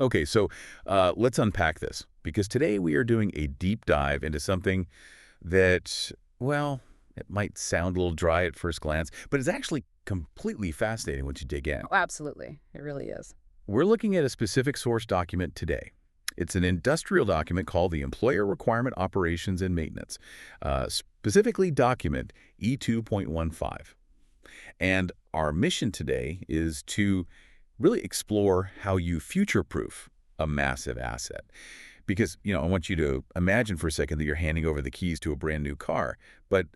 Okay, so let's unpack this, because today we are doing a deep dive into something that, well, it might sound a little dry at first glance, but it's actually completely fascinating once you dig in. Oh, absolutely. It really is. We're looking at a specific source document today. It's an industrial document called the Employer Requirement Operations and Maintenance, specifically document E2.15. And our mission today is to really explore how you future-proof a massive asset. Because, I want you to imagine for a second that you're handing over the keys to a brand new car, but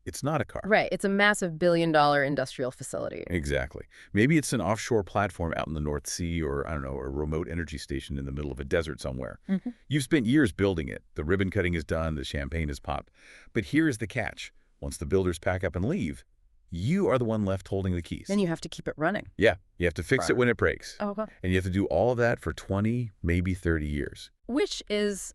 it's not a car. Right. It's a massive billion-dollar industrial facility. Exactly. Maybe it's an offshore platform out in the North Sea or, I don't know, a remote energy station in the middle of a desert somewhere. Hmm. You've spent years building it. The ribbon cutting is done. The champagne is popped. But here's the catch. Once the builders pack up and leave, you are the one left holding the keys. Then you have to keep it running. Yeah. You have to fix it when it breaks. Oh, okay. And you have to do all of that for 20, maybe 30 years. Which is,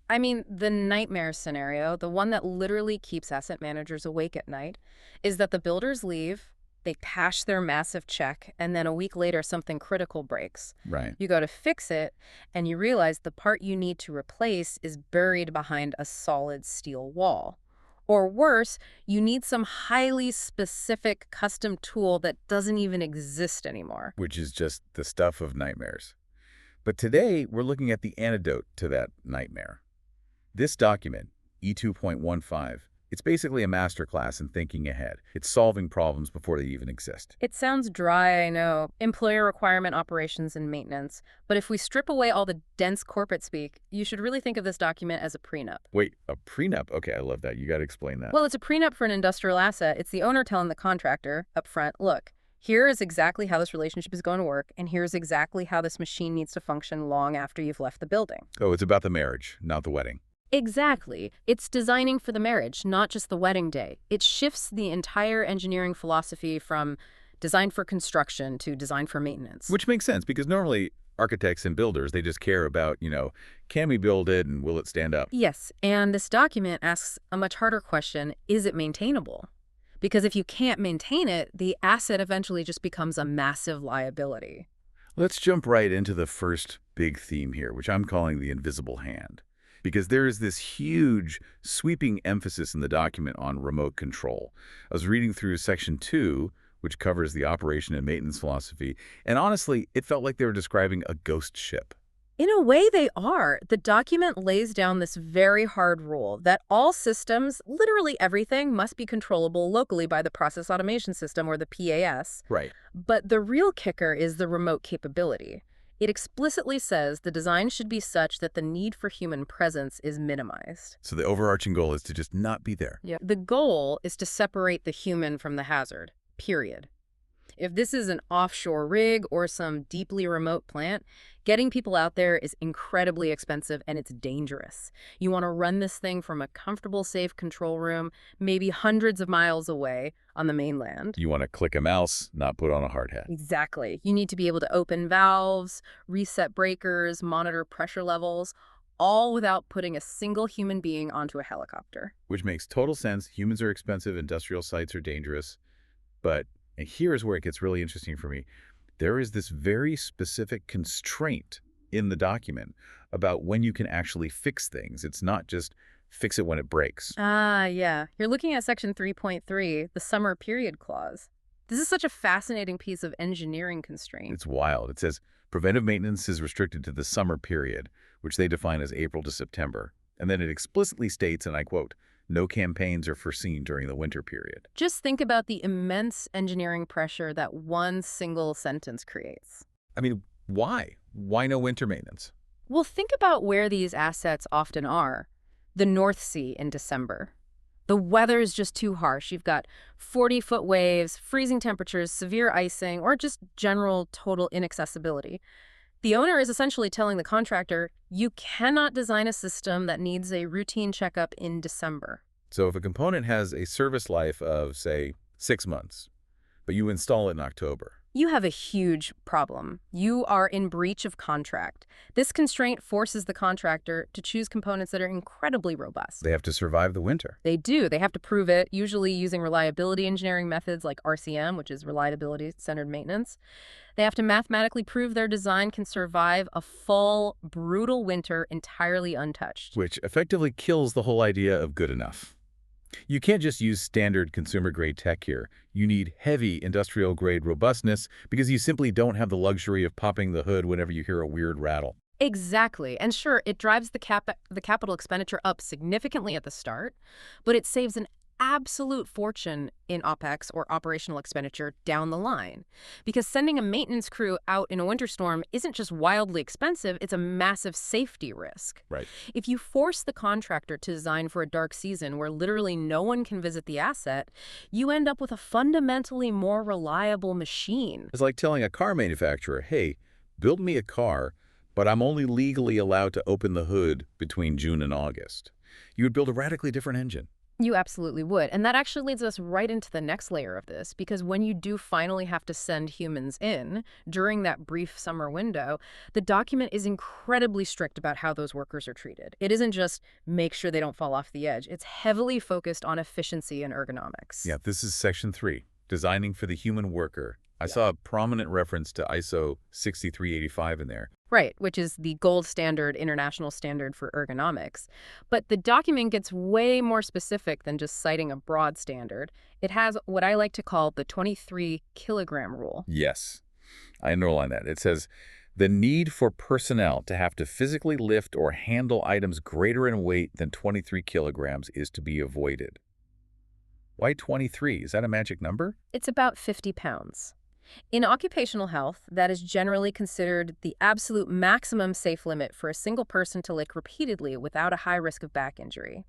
the nightmare scenario, the one that literally keeps asset managers awake at night, is that the builders leave, they cash their massive check, and then a week later something critical breaks. Right. You go to fix it, and you realize the part you need to replace is buried behind a solid steel wall. Or worse, you need some highly specific custom tool that doesn't even exist anymore. Which is just the stuff of nightmares. But today, we're looking at the antidote to that nightmare. This document, E2.15, it's basically a masterclass in thinking ahead. It's solving problems before they even exist. It sounds dry, I know. Employer requirement operations and maintenance. But if we strip away all the dense corporate speak, you should really think of this document as a prenup. Wait, a prenup? Okay, I love that. You got to explain that. Well, it's a prenup for an industrial asset. It's the owner telling the contractor up front, look, here is exactly how this relationship is going to work, and here's exactly how this machine needs to function long after you've left the building. Oh, it's about the marriage, not the wedding. Exactly. It's designing for the marriage, not just the wedding day. It shifts the entire engineering philosophy from design for construction to design for maintenance. Which makes sense, because normally architects and builders, they just care about, can we build it and will it stand up? Yes, and this document asks a much harder question, is it maintainable? Because if you can't maintain it, the asset eventually just becomes a massive liability. Let's jump right into the first big theme here, which I'm calling the invisible hand. Because there is this huge, sweeping emphasis in the document on remote control. I was reading through Section 2, which covers the operation and maintenance philosophy, and honestly, it felt like they were describing a ghost ship. In a way, they are. The document lays down this very hard rule that all systems, literally everything, must be controllable locally by the process automation system, or the PAS. Right. But the real kicker is the remote capability. It explicitly says the design should be such that the need for human presence is minimized. So the overarching goal is to just not be there. Yeah. The goal is to separate the human from the hazard, period. If this is an offshore rig or some deeply remote plant, getting people out there is incredibly expensive and it's dangerous. You want to run this thing from a comfortable, safe control room, maybe hundreds of miles away on the mainland. You want to click a mouse, not put on a hard hat. Exactly. You need to be able to open valves, reset breakers, monitor pressure levels, all without putting a single human being onto a helicopter. Which makes total sense. Humans are expensive, industrial sites are dangerous. But and here's where it gets really interesting for me. There is this very specific constraint in the document about when you can actually fix things. It's not just fix it when it breaks. Yeah. You're looking at Section 3.3, the summer period clause. This is such a fascinating piece of engineering constraint. It's wild. It says preventive maintenance is restricted to the summer period, which they define as April to September. And then it explicitly states, and I quote, no campaigns are foreseen during the winter period. Just think about the immense engineering pressure that one single sentence creates. Why? Why no winter maintenance? Well, think about where these assets often are. The North Sea in December. The weather is just too harsh. You've got 40-foot waves, freezing temperatures, severe icing, or just general total inaccessibility. The owner is essentially telling the contractor, you cannot design a system that needs a routine checkup in December. So if a component has a service life of, say, 6 months, but you install it in October. You have a huge problem. You are in breach of contract. This constraint forces the contractor to choose components that are incredibly robust. They have to survive the winter. They do. They have to prove it, usually using reliability engineering methods like RCM, which is reliability-centered maintenance. They have to mathematically prove their design can survive a full, brutal winter entirely untouched. Which effectively kills the whole idea of good enough. You can't just use standard consumer-grade tech here. You need heavy industrial-grade robustness because you simply don't have the luxury of popping the hood whenever you hear a weird rattle. Exactly. And sure, it drives the capital expenditure up significantly at the start, but it saves an absolute fortune in OPEX or operational expenditure down the line. Because sending a maintenance crew out in a winter storm isn't just wildly expensive, it's a massive safety risk. Right. If you force the contractor to design for a dark season where literally no one can visit the asset, you end up with a fundamentally more reliable machine. It's like telling a car manufacturer, hey, build me a car, but I'm only legally allowed to open the hood between June and August. You would build a radically different engine. You absolutely would. And that actually leads us right into the next layer of this, because when you do finally have to send humans in during that brief summer window, the document is incredibly strict about how those workers are treated. It isn't just make sure they don't fall off the edge. It's heavily focused on efficiency and ergonomics. Yeah, this is Section 3, Designing for the Human Worker. I saw a prominent reference to ISO 6385 in there. Right, which is the gold standard, international standard for ergonomics. But the document gets way more specific than just citing a broad standard. It has what I like to call the 23-kilogram rule. Yes, I underline that. It says, the need for personnel to have to physically lift or handle items greater in weight than 23 kilograms is to be avoided. Why 23? Is that a magic number? It's about 50 pounds. In occupational health, that is generally considered the absolute maximum safe limit for a single person to lift repeatedly without a high risk of back injury.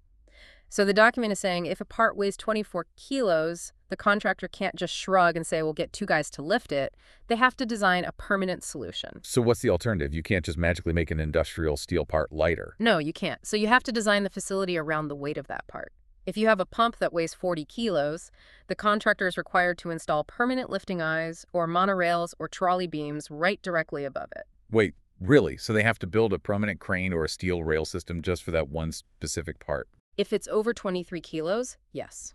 So the document is saying if a part weighs 24 kilos, the contractor can't just shrug and say, we'll get 2 guys to lift it. They have to design a permanent solution. So what's the alternative? You can't just magically make an industrial steel part lighter. No, you can't. So you have to design the facility around the weight of that part. If you have a pump that weighs 40 kilos, the contractor is required to install permanent lifting eyes or monorails or trolley beams right directly above it. Wait, really? So they have to build a permanent crane or a steel rail system just for that one specific part? If it's over 23 kilos, yes.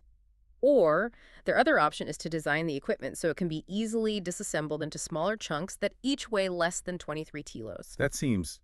Or their other option is to design the equipment so it can be easily disassembled into smaller chunks that each weigh less than 23 kilos. That seems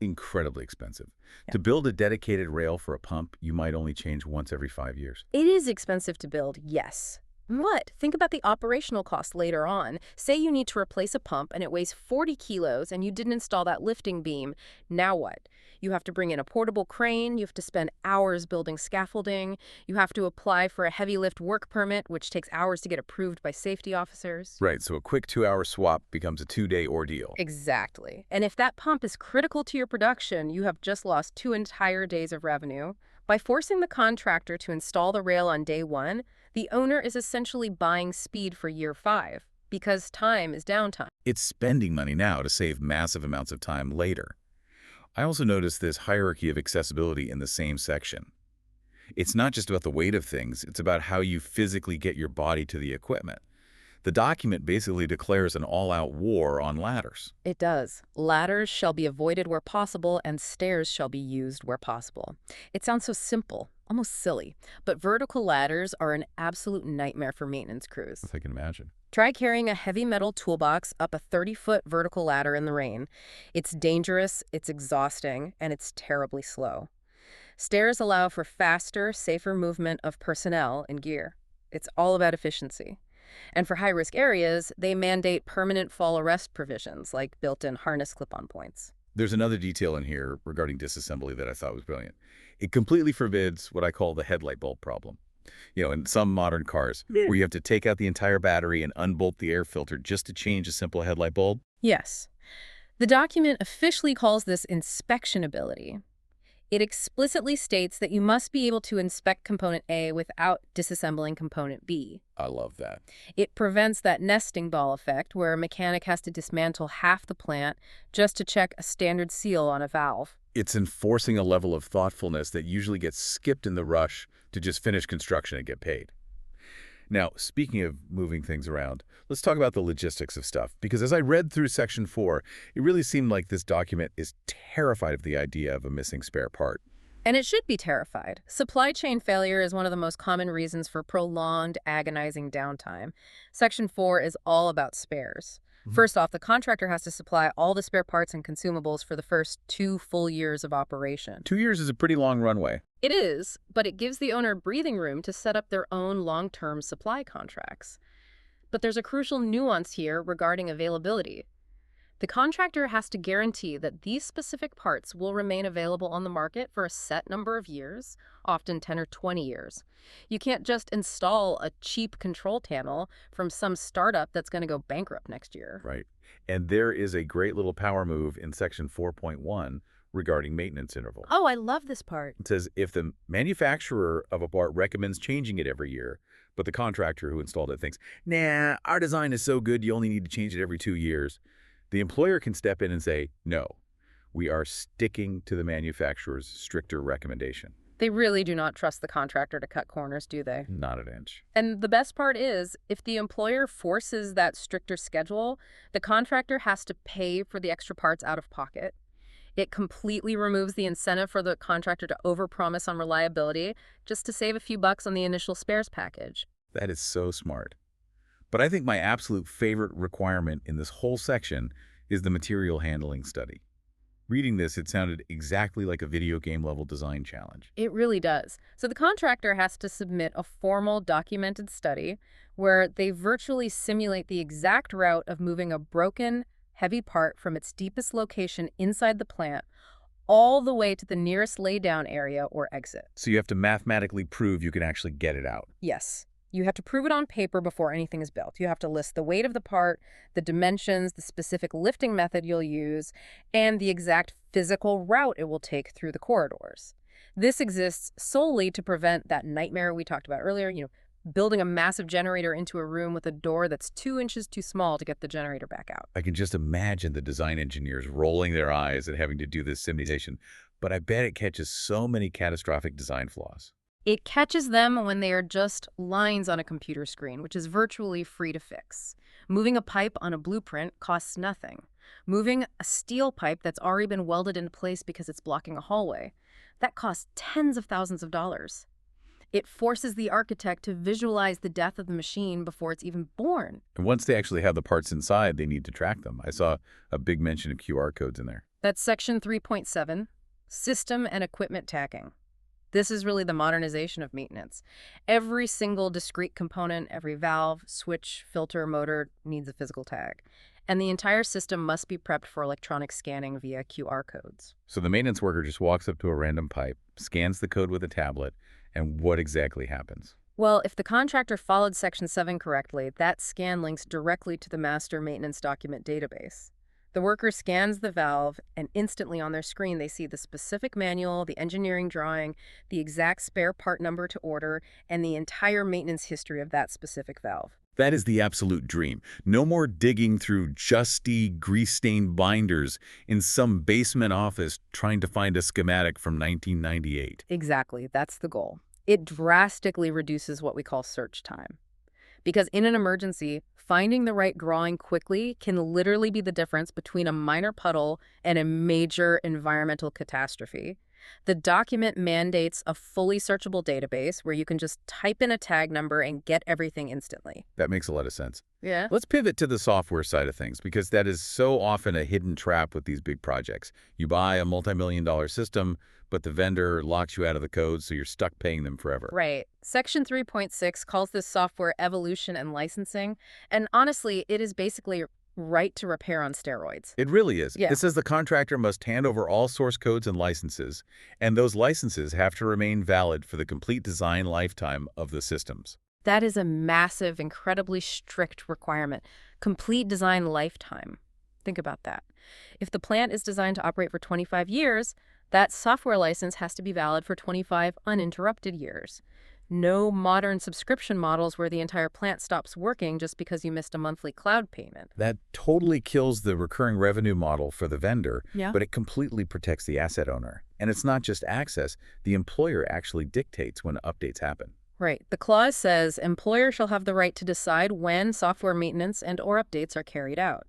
incredibly expensive. Yeah. To build a dedicated rail for a pump, you might only change once every 5 years. It is expensive to build, yes. But think about the operational cost later on. Say you need to replace a pump and it weighs 40 kilos and you didn't install that lifting beam. Now what? You have to bring in a portable crane, you have to spend hours building scaffolding, you have to apply for a heavy lift work permit, which takes hours to get approved by safety officers. Right, so a quick 2-hour swap becomes a 2-day ordeal. Exactly. And if that pump is critical to your production, you have just lost 2 entire days of revenue. By forcing the contractor to install the rail on day 1, the owner is essentially buying speed for year 5, because time is downtime. It's spending money now to save massive amounts of time later. I also noticed this hierarchy of accessibility in the same section. It's not just about the weight of things, it's about how you physically get your body to the equipment. The document basically declares an all-out war on ladders. It does. Ladders shall be avoided where possible, and stairs shall be used where possible. It sounds so simple, almost silly, but vertical ladders are an absolute nightmare for maintenance crews. I can imagine. Try carrying a heavy metal toolbox up a 30-foot vertical ladder in the rain. It's dangerous, it's exhausting, and it's terribly slow. Stairs allow for faster, safer movement of personnel and gear. It's all about efficiency. And for high-risk areas, they mandate permanent fall arrest provisions, like built-in harness clip-on points. There's another detail in here regarding disassembly that I thought was brilliant. It completely forbids what I call the headlight bulb problem. You know, in some modern cars, where you have to take out the entire battery and unbolt the air filter just to change a simple headlight bulb. Yes. The document officially calls this inspectionability. It explicitly states that you must be able to inspect component A without disassembling component B. I love that. It prevents that nesting ball effect where a mechanic has to dismantle half the plant just to check a standard seal on a valve. It's enforcing a level of thoughtfulness that usually gets skipped in the rush to just finish construction and get paid. Now, speaking of moving things around, let's talk about the logistics of stuff, because as I read through Section 4, it really seemed like this document is terrified of the idea of a missing spare part. And it should be terrified. Supply chain failure is one of the most common reasons for prolonged, agonizing downtime. Section 4 is all about spares. First off, the contractor has to supply all the spare parts and consumables for the first 2 full years of operation. 2 years is a pretty long runway. It is, but it gives the owner breathing room to set up their own long-term supply contracts. But there's a crucial nuance here regarding availability. The contractor has to guarantee that these specific parts will remain available on the market for a set number of years, often 10 or 20 years. You can't just install a cheap control panel from some startup that's going to go bankrupt next year. Right. And there is a great little power move in Section 4.1 regarding maintenance interval. Oh, I love this part. It says if the manufacturer of a part recommends changing it every year, but the contractor who installed it thinks, nah, our design is so good you only need to change it every 2 years, the employer can step in and say, no, we are sticking to the manufacturer's stricter recommendation. They really do not trust the contractor to cut corners, do they? Not an inch. And the best part is, if the employer forces that stricter schedule, the contractor has to pay for the extra parts out of pocket. It completely removes the incentive for the contractor to overpromise on reliability just to save a few bucks on the initial spares package. That is so smart. But I think my absolute favorite requirement in this whole section is the material handling study. Reading this, it sounded exactly like a video game level design challenge. It really does. So the contractor has to submit a formal documented study where they virtually simulate the exact route of moving a broken, heavy part from its deepest location inside the plant all the way to the nearest laydown area or exit. So you have to mathematically prove you can actually get it out. Yes. You have to prove it on paper before anything is built. You have to list the weight of the part, the dimensions, the specific lifting method you'll use, and the exact physical route it will take through the corridors. This exists solely to prevent that nightmare we talked about earlier, building a massive generator into a room with a door that's 2 inches too small to get the generator back out. I can just imagine the design engineers rolling their eyes at having to do this simulation, but I bet it catches so many catastrophic design flaws. It catches them when they are just lines on a computer screen, which is virtually free to fix. Moving a pipe on a blueprint costs nothing. Moving a steel pipe that's already been welded into place because it's blocking a hallway, that costs tens of thousands of dollars. It forces the architect to visualize the death of the machine before it's even born. And once they actually have the parts inside, they need to track them. I saw a big mention of QR codes in there. That's Section 3.7, System and Equipment Tagging. This is really the modernization of maintenance. Every single discrete component, every valve, switch, filter, motor needs a physical tag. And the entire system must be prepped for electronic scanning via QR codes. So the maintenance worker just walks up to a random pipe, scans the code with a tablet, and what exactly happens? Well, if the contractor followed Section 7 correctly, that scan links directly to the master maintenance document database. The worker scans the valve, and instantly on their screen they see the specific manual, the engineering drawing, the exact spare part number to order, and the entire maintenance history of that specific valve. That is the absolute dream. No more digging through justy, grease-stained binders in some basement office trying to find a schematic from 1998. Exactly, that's the goal. It drastically reduces what we call search time. Because in an emergency, finding the right drawing quickly can literally be the difference between a minor puddle and a major environmental catastrophe. The document mandates a fully searchable database where you can just type in a tag number and get everything instantly. That makes a lot of sense. Yeah. Let's pivot to the software side of things, because that is so often a hidden trap with these big projects. You buy a multi-million-dollar system, but the vendor locks you out of the code, so you're stuck paying them forever. Right. Section 3.6 calls this software evolution and licensing, and honestly, it is basically right to repair on steroids. It really is. Yeah. It says the contractor must hand over all source codes and licenses, and those licenses have to remain valid for the complete design lifetime of the systems. That is a massive, incredibly strict requirement. Complete design lifetime. Think about that. If the plant is designed to operate for 25 years, that software license has to be valid for 25 uninterrupted years. No modern subscription models where the entire plant stops working just because you missed a monthly cloud payment. That totally kills the recurring revenue model for the vendor, Yeah. but it completely protects the asset owner. And it's not just access. The employer actually dictates when updates happen. Right. The clause says employer shall have the right to decide when software maintenance and/or updates are carried out.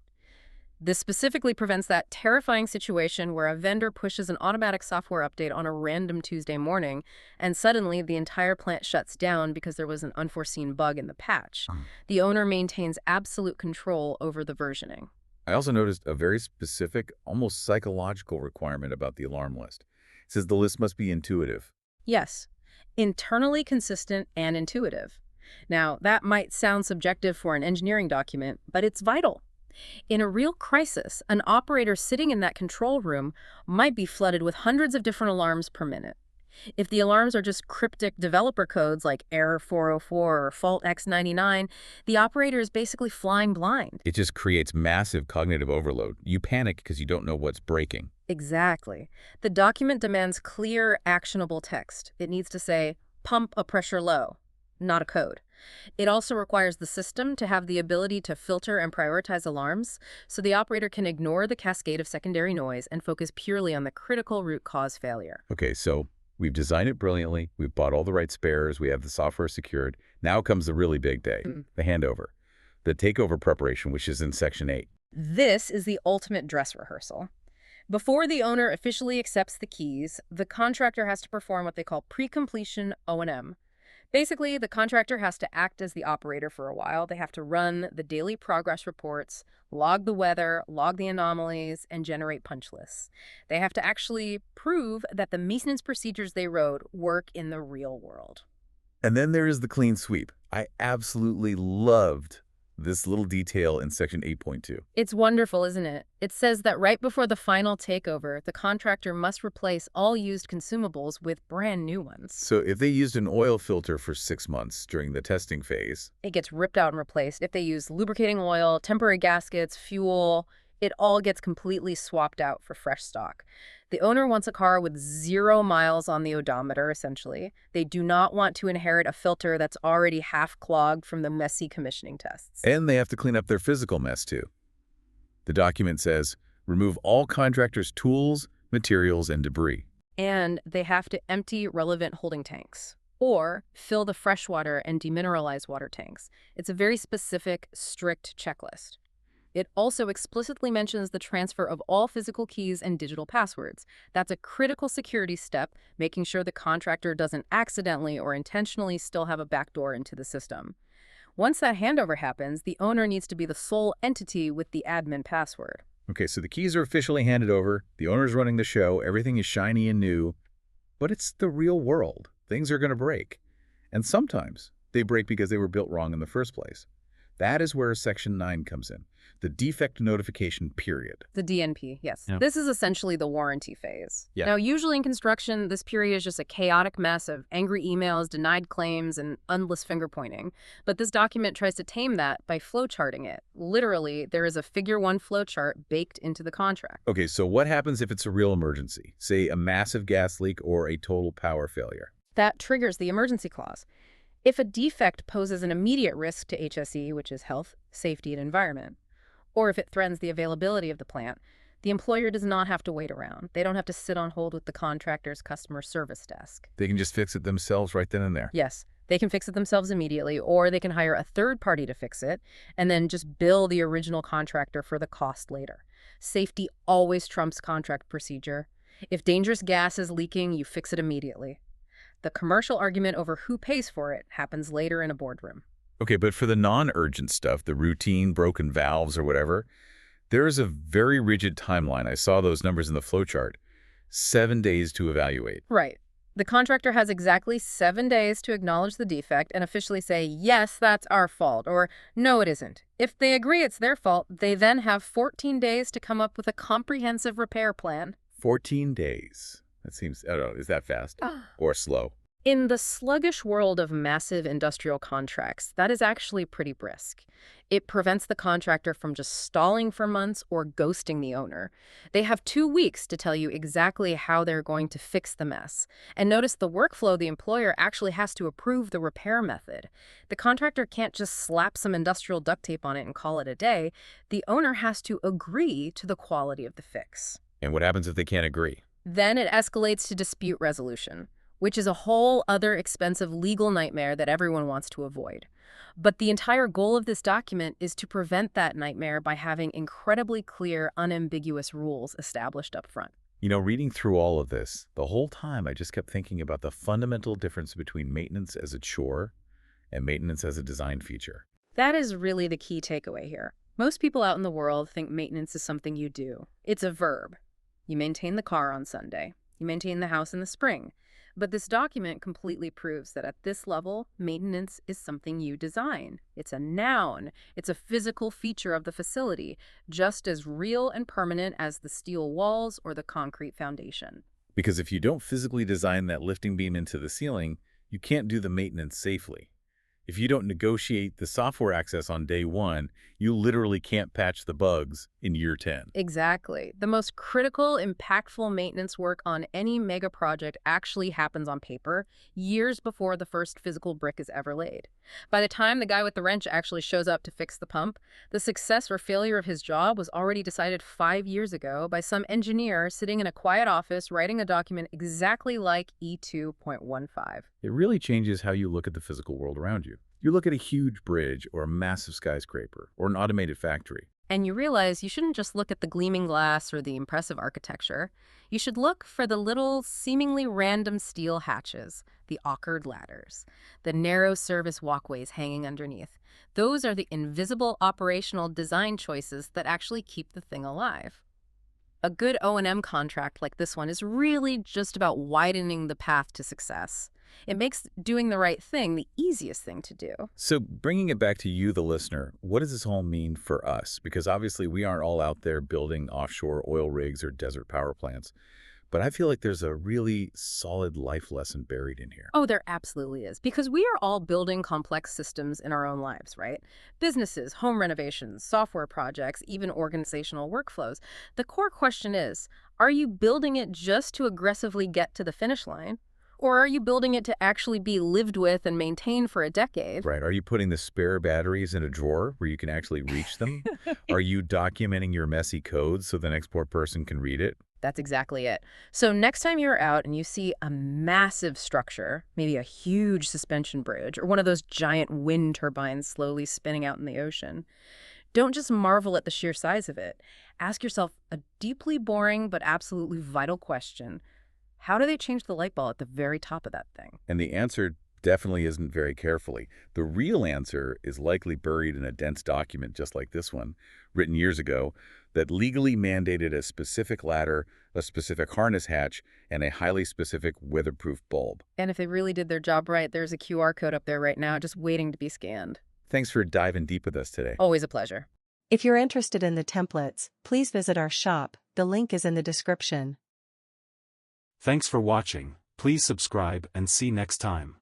This specifically prevents that terrifying situation where a vendor pushes an automatic software update on a random Tuesday morning, and suddenly the entire plant shuts down because there was an unforeseen bug in the patch. The owner maintains absolute control over the versioning. I also noticed a very specific, almost psychological requirement about the alarm list. It says the list must be intuitive. Yes, internally consistent and intuitive. Now, that might sound subjective for an engineering document, but it's vital. In a real crisis, an operator sitting in that control room might be flooded with hundreds of different alarms per minute. If the alarms are just cryptic developer codes like error 404 or fault X99, the operator is basically flying blind. It just creates massive cognitive overload. You panic because you don't know what's breaking. Exactly. The document demands clear, actionable text. It needs to say, pump a pressure low, not a code. It also requires the system to have the ability to filter and prioritize alarms, so the operator can ignore the cascade of secondary noise and focus purely on the critical root cause failure. Okay, so we've designed it brilliantly. We've bought all the right spares. We have the software secured. Now comes the really big day, the handover, the takeover preparation, which is in Section 8. This is the ultimate dress rehearsal. Before the owner officially accepts the keys, the contractor has to perform what they call pre-completion O&M. Basically, the contractor has to act as the operator for a while. They have to run the daily progress reports, log the weather, log the anomalies, and generate punch lists. They have to actually prove that the maintenance procedures they wrote work in the real world. And then there is the clean sweep. I absolutely loved this little detail in Section 8.2. It's wonderful, isn't it? It says that right before the final takeover, the contractor must replace all used consumables with brand new ones. So if they used an oil filter for 6 months during the testing phase, It gets ripped out and replaced. If they use lubricating oil, temporary gaskets, fuel, it all gets completely swapped out for fresh stock. The owner wants a car with 0 miles on the odometer, essentially. They do not want to inherit a filter that's already half clogged from the messy commissioning tests. and they have to clean up their physical mess too. The document says, remove all contractors' tools, materials, and debris. And they have to empty relevant holding tanks or fill the freshwater and demineralized water tanks. It's a very specific, strict checklist. It also explicitly mentions the transfer of all physical keys and digital passwords. That's a critical security step, making sure the contractor doesn't accidentally or intentionally still have a backdoor into the system. Once that handover happens, the owner needs to be the sole entity with the admin password. Okay, so the keys are officially handed over. The owner's running the show. Everything is shiny and new. But it's the real world. Things are going to break. And sometimes they break because they were built wrong in the first place. That is where Section 9 comes in, the defect notification period. The DNP, yes. Yeah. This is essentially the warranty phase. Yeah. Now, usually in construction, this period is just a chaotic mess of angry emails, denied claims, and endless finger-pointing. But this document tries to tame that by flowcharting it. Literally, there is a Figure 1 flowchart baked into the contract. Okay, so what happens if it's a real emergency, say a massive gas leak or a total power failure? That triggers the emergency clause. If a defect poses an immediate risk to HSE, which is health, safety, and environment, or if it threatens the availability of the plant, the employer does not have to wait around. They don't have to sit on hold with the contractor's customer service desk. They can just fix it themselves right then and there. Yes, they can fix it themselves immediately, or they can hire a third party to fix it and then just bill the original contractor for the cost later. Safety always trumps contract procedure. If dangerous gas is leaking, you fix it immediately. The commercial argument over who pays for it happens later in a boardroom. Okay, but for the non-urgent stuff, the routine broken valves or whatever, there is a very rigid timeline. I saw those numbers in the flowchart. 7 days to evaluate. Right. The contractor has exactly 7 days to acknowledge the defect and officially say, yes, that's our fault, or no, it isn't. If they agree it's their fault, they then have 14 days to come up with a comprehensive repair plan. 14 days. That seems, I don't know, is that fast or slow? In the sluggish world of massive industrial contracts, that is actually pretty brisk. It prevents the contractor from just stalling for months or ghosting the owner. They have 2 weeks to tell you exactly how they're going to fix the mess. And notice the workflow: the employer actually has to approve the repair method. The contractor can't just slap some industrial duct tape on it and call it a day. The owner has to agree to the quality of the fix. And what happens if they can't agree? Then it escalates to dispute resolution. which is a whole other expensive legal nightmare that everyone wants to avoid. But the entire goal of this document is to prevent that nightmare by having incredibly clear, unambiguous rules established up front. You know, reading through all of this, the whole time I just kept thinking about the fundamental difference between maintenance as a chore and maintenance as a design feature. That is really the key takeaway here. Most people out in the world think maintenance is something you do. It's a verb. You maintain the car on Sunday. You maintain the house in the spring. But this document completely proves that at this level, maintenance is something you design. It's a noun. It's a physical feature of the facility, just as real and permanent as the steel walls or the concrete foundation. Because if you don't physically design that lifting beam into the ceiling, you can't do the maintenance safely. If you don't negotiate the software access on day one, you literally can't patch the bugs in year 10. Exactly. The most critical, impactful maintenance work on any mega project actually happens on paper years before the first physical brick is ever laid. By the time the guy with the wrench actually shows up to fix the pump, the success or failure of his job was already decided 5 years ago by some engineer sitting in a quiet office writing a document exactly like E2.15. It really changes how you look at the physical world around you. You look at a huge bridge or a massive skyscraper or an automated factory. And you realize you shouldn't just look at the gleaming glass or the impressive architecture. You should look for the little, seemingly random steel hatches, the awkward ladders, the narrow service walkways hanging underneath. Those are the invisible operational design choices that actually keep the thing alive. A good O&M contract like this one is really just about widening the path to success. It makes doing the right thing the easiest thing to do. So bringing it back to you, the listener, what does this all mean for us? Because obviously we aren't all out there building offshore oil rigs or desert power plants. But I feel like there's a really solid life lesson buried in here. Oh, there absolutely is. Because we are all building complex systems in our own lives, right? Businesses, home renovations, software projects, even organizational workflows. The core question is, are you building it just to aggressively get to the finish line? Or are you building it to actually be lived with and maintained for a decade? Right. Are you putting the spare batteries in a drawer where you can actually reach them? Are you documenting your messy code so the next poor person can read it? That's exactly it. So next time you're out and you see a massive structure, maybe a huge suspension bridge or one of those giant wind turbines slowly spinning out in the ocean, don't just marvel at the sheer size of it. Ask yourself a deeply boring but absolutely vital question. How do they change the light bulb at the very top of that thing? And the answer definitely isn't very carefully. The real answer is likely buried in a dense document just like this one, written years ago, that legally mandated a specific ladder, a specific harness hatch, and a highly specific weatherproof bulb. And if they really did their job right, there's a QR code up there right now just waiting to be scanned. Thanks for diving deep with us today. Always a pleasure. If you're interested in the templates, please visit our shop. The link is in the description. Thanks for watching. Please subscribe and see next time.